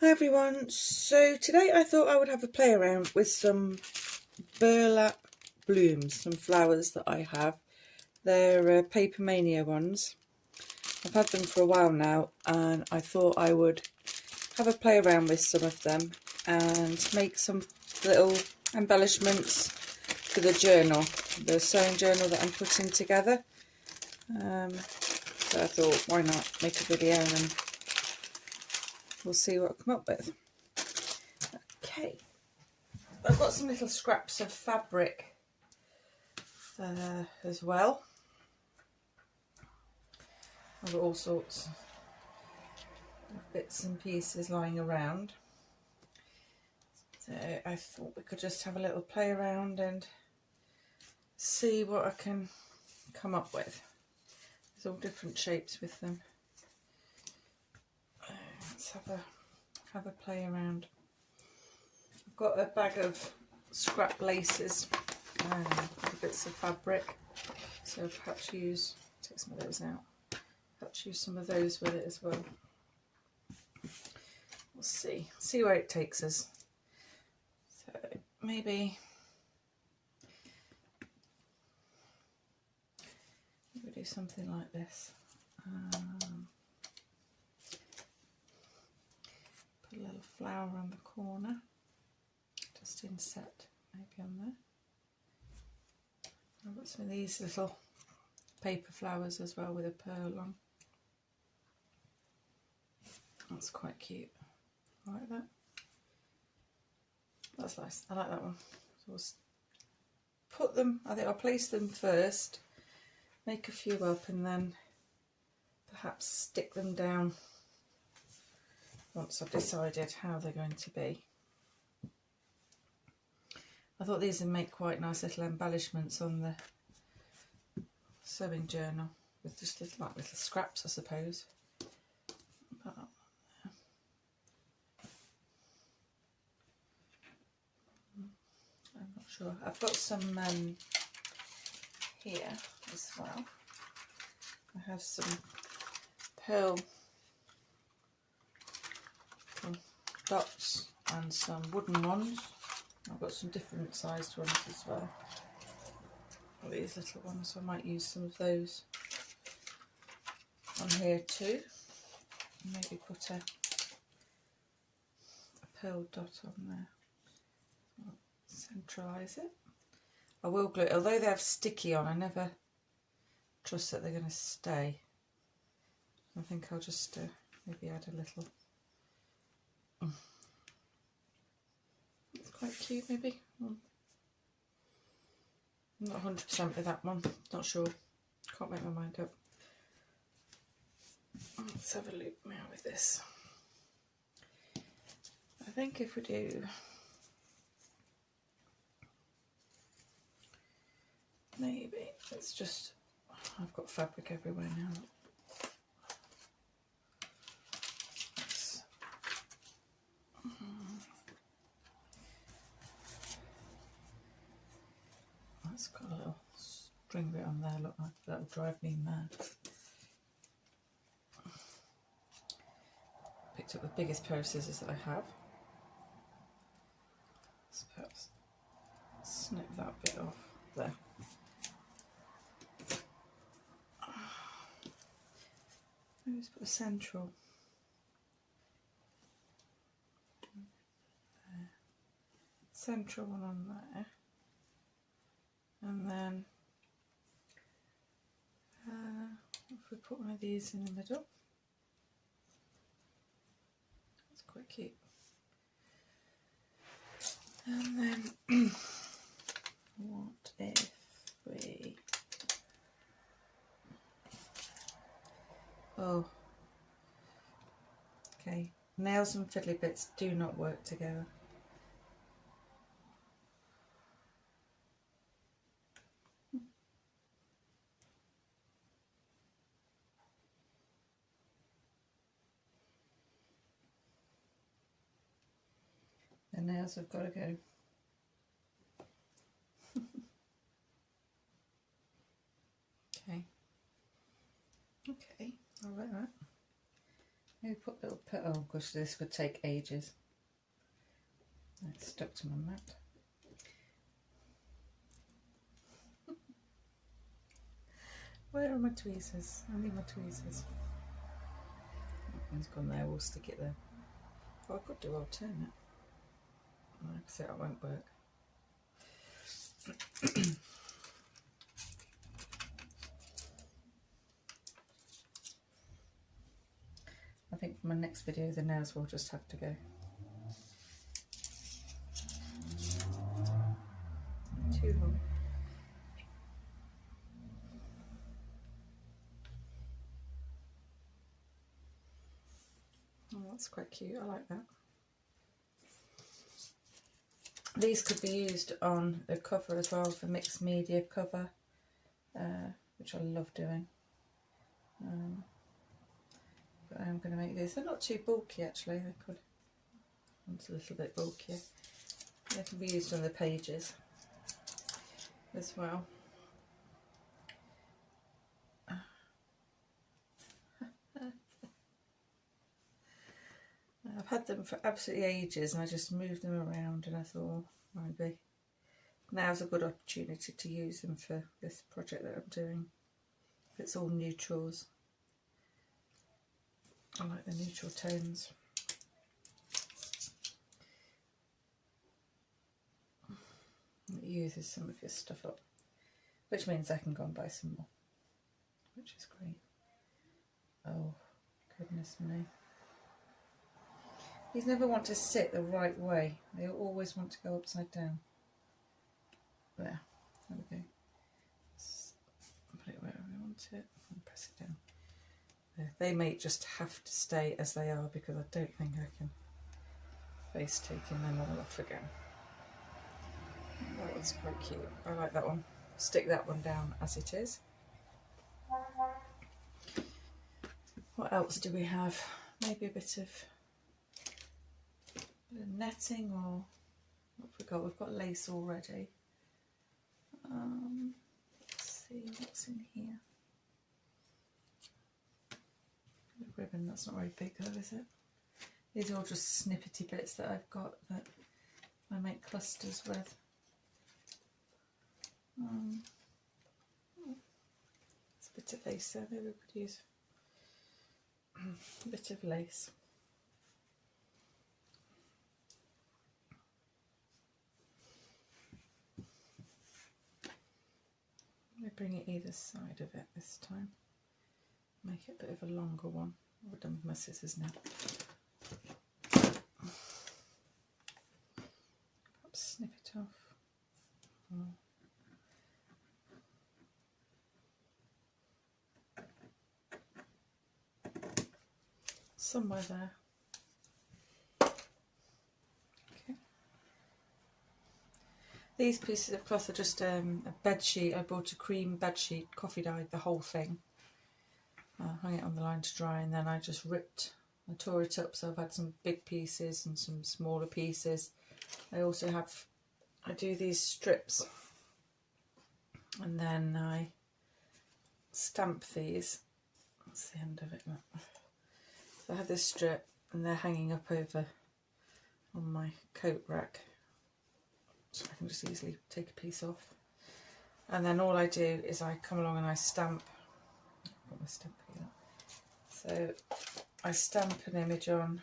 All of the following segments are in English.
Hi everyone, so today I thought I would have a play around with some burlap blooms, some flowers that I have. They're Paper Mania ones. I've had them for a while now and I thought I would have a play around with some of them and make some little embellishments for the journal, the sewing journal that I'm putting together. So I thought, why not make a video and we'll see what I come up with. Okay, I've got some little scraps of fabric as well. I've got all sorts of bits and pieces lying around. So I thought we could just have a little play around and see what I can come up with. There's all different shapes with them. Let's have a play around. I've got a bag of scrap laces and bits of fabric, so perhaps take some of those out. Perhaps use some of those with it as well. We'll see where it takes us. So maybe we do something like this. Put a little flower on the corner, just inset maybe on there. I've got some of these little paper flowers as well with a pearl on. That's quite cute. I like that. That's nice. I like that one. So we'll put them, I think I'll place them first, make a few up and then perhaps stick them down once I've decided how they're going to be. I thought these would make quite nice little embellishments on the sewing journal with just little scraps, I suppose. I'm not sure. I've got some here as well. I have some pearl dots and some wooden ones. I've got some different sized ones as well. These little ones, so I might use some of those on here too. Maybe put a pearl dot on there. I'll centralise it. I will glue it, although they have sticky on, I never trust that they're going to stay. I think I'll just maybe add a little. It's quite cute, maybe. I'm not 100% with that one, not sure, can't make my mind up. Let's have a look now with this. I think if we do maybe, let's just, I've got fabric everywhere now. That's got a little string bit on there, look like that'll drive me mad. Picked up the biggest pair of scissors that I have. Let's perhaps snip that bit off there. Maybe just put a central. Central one on there. And then if we put one of these in the middle, that's quite cute. And then what if we, oh, okay, nails and fiddly bits do not work together. The nails have got to go. Okay, I like that. Maybe put little petal. because this would take ages. It's stuck to my mat. Where are my tweezers? I need my tweezers. That one's gone there, we'll stick it there. Oh, I could do alternate. Like I said, it won't work. I think for my next video the nails will just have to go. Too long. Oh, that's quite cute, I like that. These could be used on the cover as well, for mixed media cover, which I love doing. But I'm going to make these. They're not too bulky actually, they could. It's a little bit bulkier. They can be used on the pages as well. I've had them for absolutely ages and I just moved them around and I thought, maybe now's a good opportunity to use them for this project that I'm doing. It's all neutrals. I like the neutral tones. It uses some of your stuff up, which means I can go and buy some more, which is great. Oh, goodness me. These never want to sit the right way. They always want to go upside down. There we go. Let's put it wherever we want it and press it down. There. They may just have to stay as they are because I don't think I can face taking them all off again. That one's quite cute. I like that one. Stick that one down as it is. What else do we have? Maybe a bit of netting, or what have we got? We've got lace already. Let's see what's in here. The ribbon, that's not very big though, is it? These are all just snippety bits that I've got that I make clusters with. There's a bit of lace there, maybe we could use a bit of lace. I'm going to bring it either side of it this time. Make it a bit of a longer one. I've done with my scissors now. Perhaps snip it off. Somewhere there. Okay. These pieces of cloth are just a bed sheet. I bought a cream bed sheet, coffee dyed the whole thing. Hung it on the line to dry, and then I just I tore it up, so I've had some big pieces and some smaller pieces. I also I do these strips, and then I stamp these. That's the end of it. So I have this strip, and they're hanging up over on my coat rack, so I can just easily take a piece off. And then all I do is I come along and I stamp. I've got my stamp here. So I stamp an image on.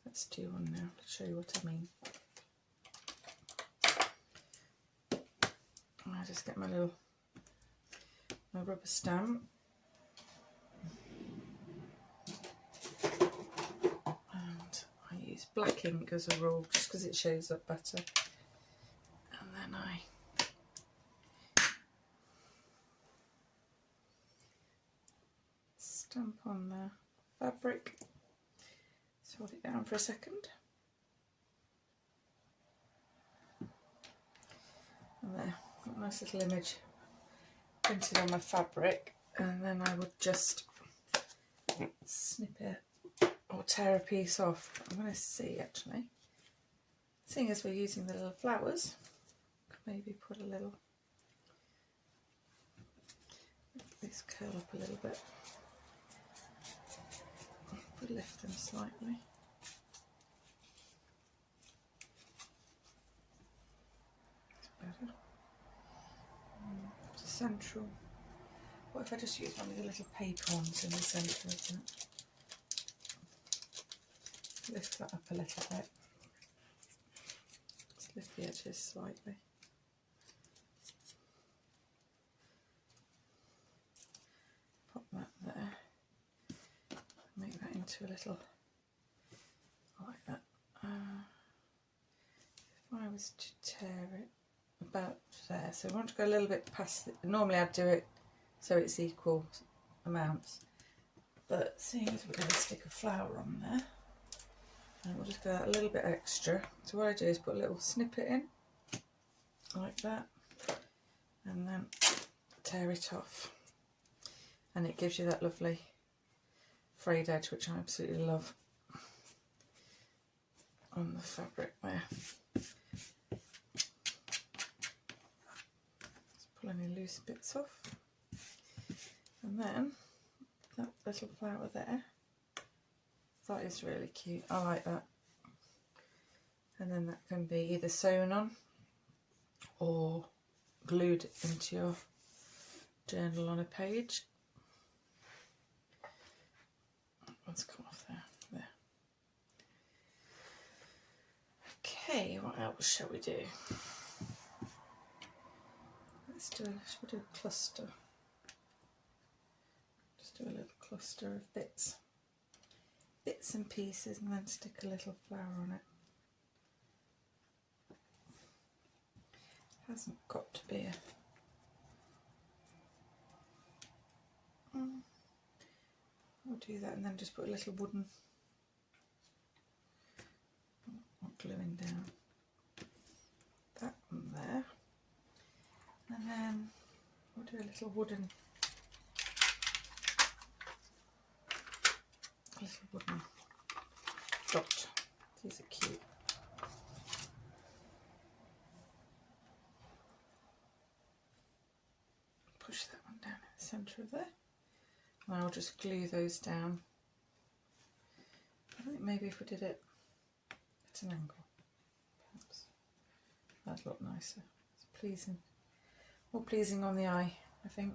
Let's do one now to show you what I mean. I just get my rubber stamp. And I use black ink as a rule just because it shows up better. And then I stamp on the fabric. Let's hold it down for a second. And there, got a nice little image printed on my fabric, and then I would just snip it or tear a piece off. I'm going to see actually, seeing as we're using the little flowers, maybe put a little, these curl up a little bit. lift them slightly. That's better. It's central. What if I just use one of the little paper ones in the centre of that? Lift that up a little bit. Just lift the edges slightly. Pop that there. Make that into a little, like that. If I was to tear it about there, so I want to go a little bit past it. Normally I'd do it so it's equal amounts, but seeing as we're going to stick a flower on there, and we'll just go a little bit extra. So what I do is put a little snippet in, like that, and then tear it off, and it gives you that lovely frayed edge, which I absolutely love on the fabric there. Just pull any loose bits off, and then that little flower there, that is really cute. I like that. And then that can be either sewn on or glued into your journal on a page. Let's come off there. There. Okay, what else shall we do? Shall we do a cluster? Just do a little cluster of bits and pieces, and then stick a little flower on it. Hasn't got to be a I'll do that, and then just put a little wooden, not gluing down, that one there, and then we'll do a little wooden dot. These are cute. Push that one down in the centre of there. And I'll just glue those down. I think maybe if we did it at an angle, perhaps that'd look nicer. It's pleasing, more pleasing on the eye, I think.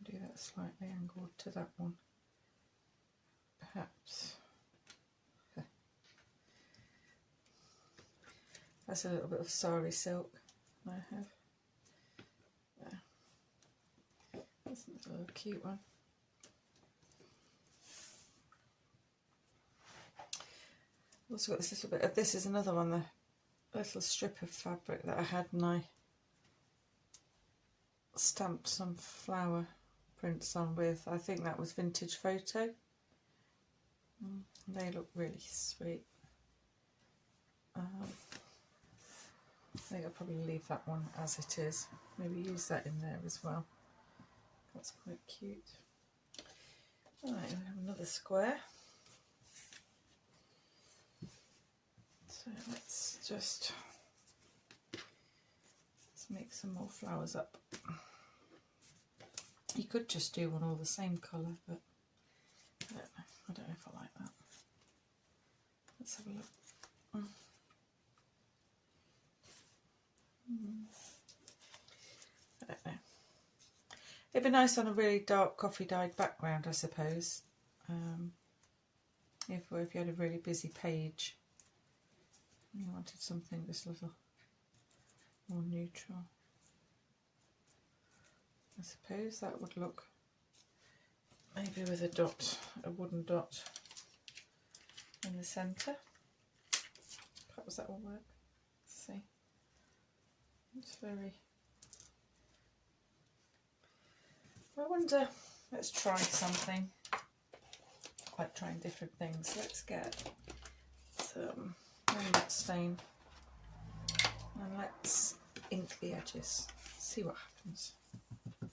Do that slightly angled to that one, perhaps. That's a little bit of sari silk I have. There. That's a little cute one. Also got this little bit of, this is another one, the little strip of fabric that I had, and I stamped some flower prints on with. I think that was Vintage Photo. They look really sweet. I think I'll probably leave that one as it is. Maybe use that in there as well. That's quite cute. Alright, we have another square. So let's make some more flowers up. You could just do one all the same colour, but I don't know. I don't know if I like that. Let's have a look. I don't know. It'd be nice on a really dark coffee dyed background, I suppose. If you had a really busy page and you wanted something just a little more neutral. I suppose that would look maybe with a dot, a wooden dot in the centre. Perhaps that will work. Let's see. It's very... I wonder, let's try something. I like trying different things. Let's get some lemon stain and let's ink the edges. See what happens. Not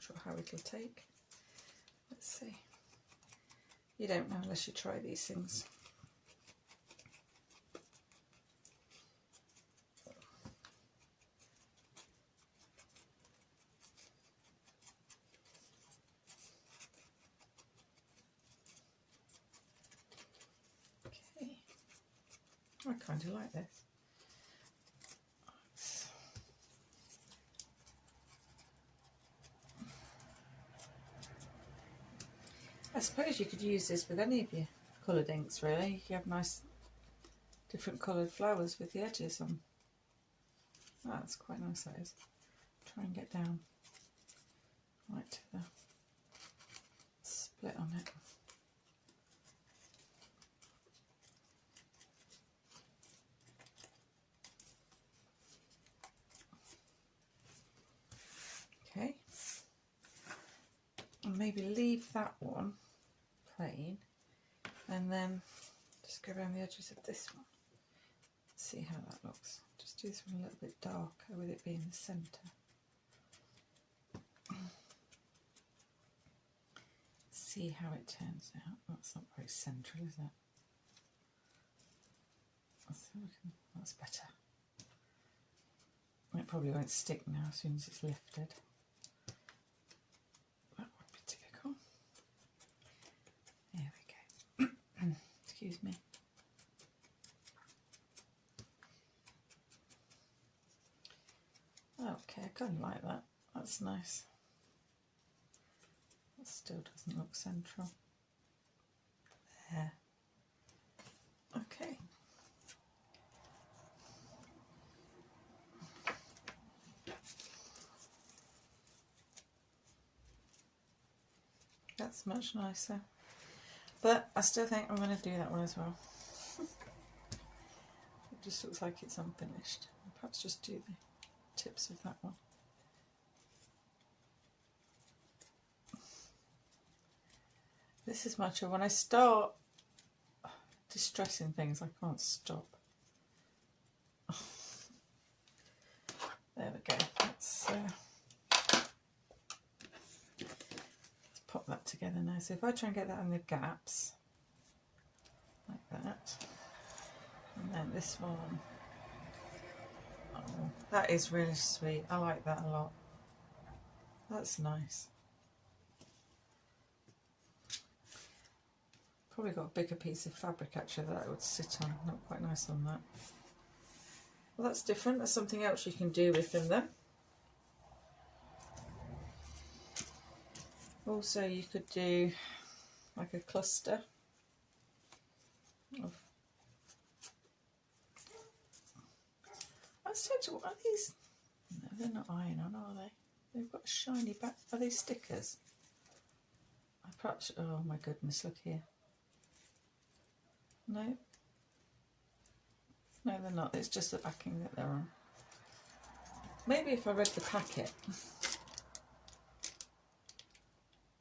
sure how it'll take. Let's see. You don't know unless you try these things. I kind of like this. I suppose you could use this with any of your coloured inks really. You have nice different coloured flowers with the edges on. Oh, that's quite nice, that is. Try and get down right to the split on it. Okay, and maybe leave that one plain and then just go around the edges of this one. See how that looks. Just do this one a little bit darker with it being the centre. See how it turns out. That's not very central, is it? That's better. It probably won't stick now as soon as it's lifted. That would be typical. There we go. Excuse me. Okay, I kind of like that. That's nice. That still doesn't look central. There. Okay. That's much nicer. But I still think I'm going to do that one as well. It just looks like it's unfinished. Perhaps just do the tips of that one. This is much of when I start distressing things, I can't stop. There we go. Let's pop that together now. So if I try and get that in the gaps, like that, and then this one, oh, that is really sweet. I like that a lot. That's nice. Probably got a bigger piece of fabric actually that I would sit on. Not quite nice on that. Well, that's different. That's something else you can do with them then. Also, you could do like a cluster of. I said, are these? No, they're not iron-on, are they? They've got a shiny back. Are they stickers? I perhaps. Oh my goodness! Look here. No. No, they're not. It's just the backing that they're on. Maybe if I read the packet.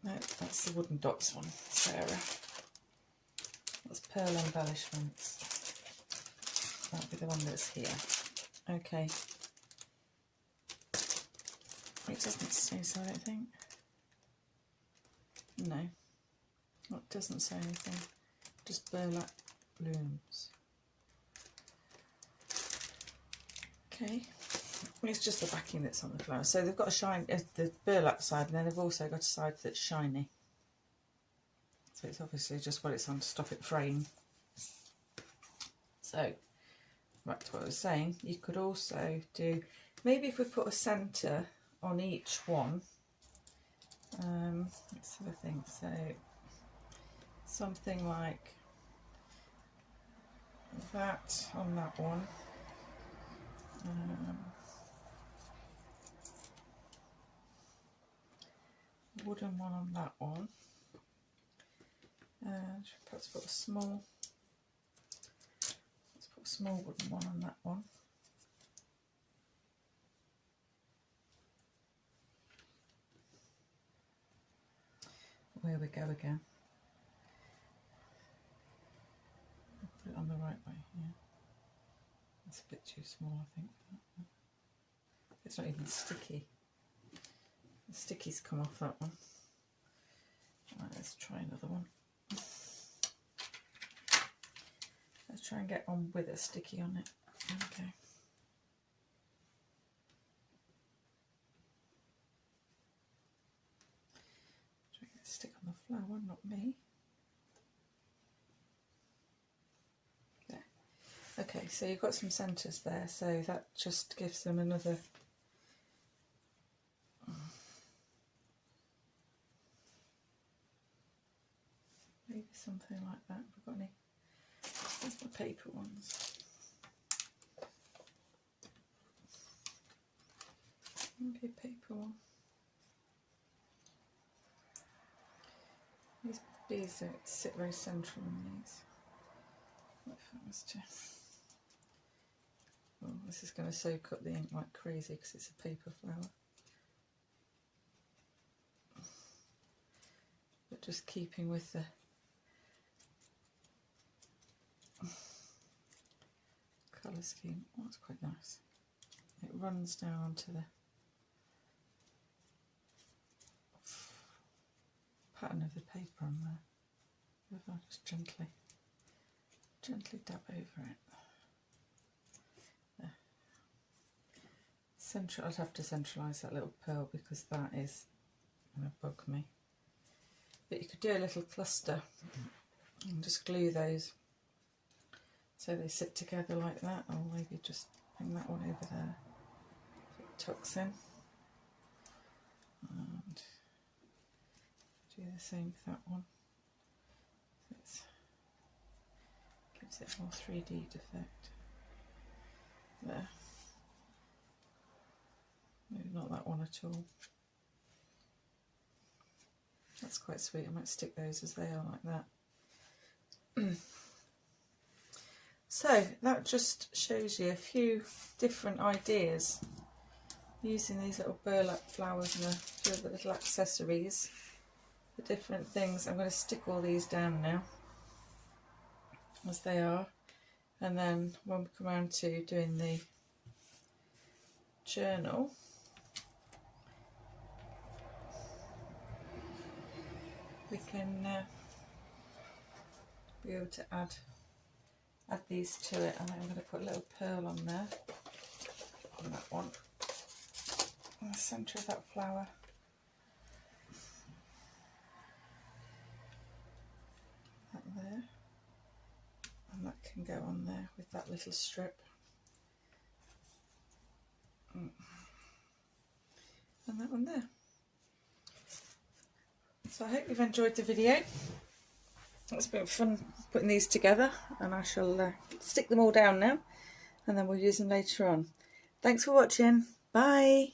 No, that's the wooden dots one, Sarah. That's pearl embellishments. That'll be the one that's here. Okay. It doesn't say so, I don't think. No. It doesn't say anything. Just burlap blooms. Okay. It's just the backing that's on the flower. So they've got a shine, the burlap side, and then they've also got a side that's shiny. So it's obviously just what it's on to stop it fraying. So, back to what I was saying, you could also do, maybe if we put a centre on each one, let's have a think, so something like that on that one. Wooden one on that one, and perhaps put a small. Let's put a small wooden one on that one. Where we go again. Put it on the right way. Yeah, that's a bit too small, I think. It's not even sticky. The stickies come off that one. Right, let's try another one. Let's try and get on with a sticky on it. Okay. Try and get a stick on the flower, not me. There. Okay, so you've got some centres there, so that just gives them another maybe something like that. Have we got any? Where's the paper ones? Maybe a paper one. These bees don't sit very central on these. What if I was to... Oh, this is going to soak up the ink like crazy because it's a paper flower. But just keeping with the colour scheme. Oh, that's quite nice. It runs down onto the pattern of the paper on there. If I just gently dab over it. There. I'd have to centralise that little pearl because that is going to bug me. But you could do a little cluster and just glue those so they sit together like that, or maybe just bring that one over there so it tucks in. And do the same with that one. So it gives it a more 3D effect. There. Maybe not that one at all. That's quite sweet. I might stick those as they are like that. So that just shows you a few different ideas using these little burlap flowers and a few of the little accessories for different things. I'm going to stick all these down now as they are, and then when we come around to doing the journal, we can be able to add these to it. And I'm going to put a little pearl on there, on that one, in the centre of that flower. That there, and that can go on there with that little strip. And that one there. So I hope you've enjoyed the video. It's been fun putting these together, and I shall stick them all down now and then we'll use them later on. Thanks for watching. Bye.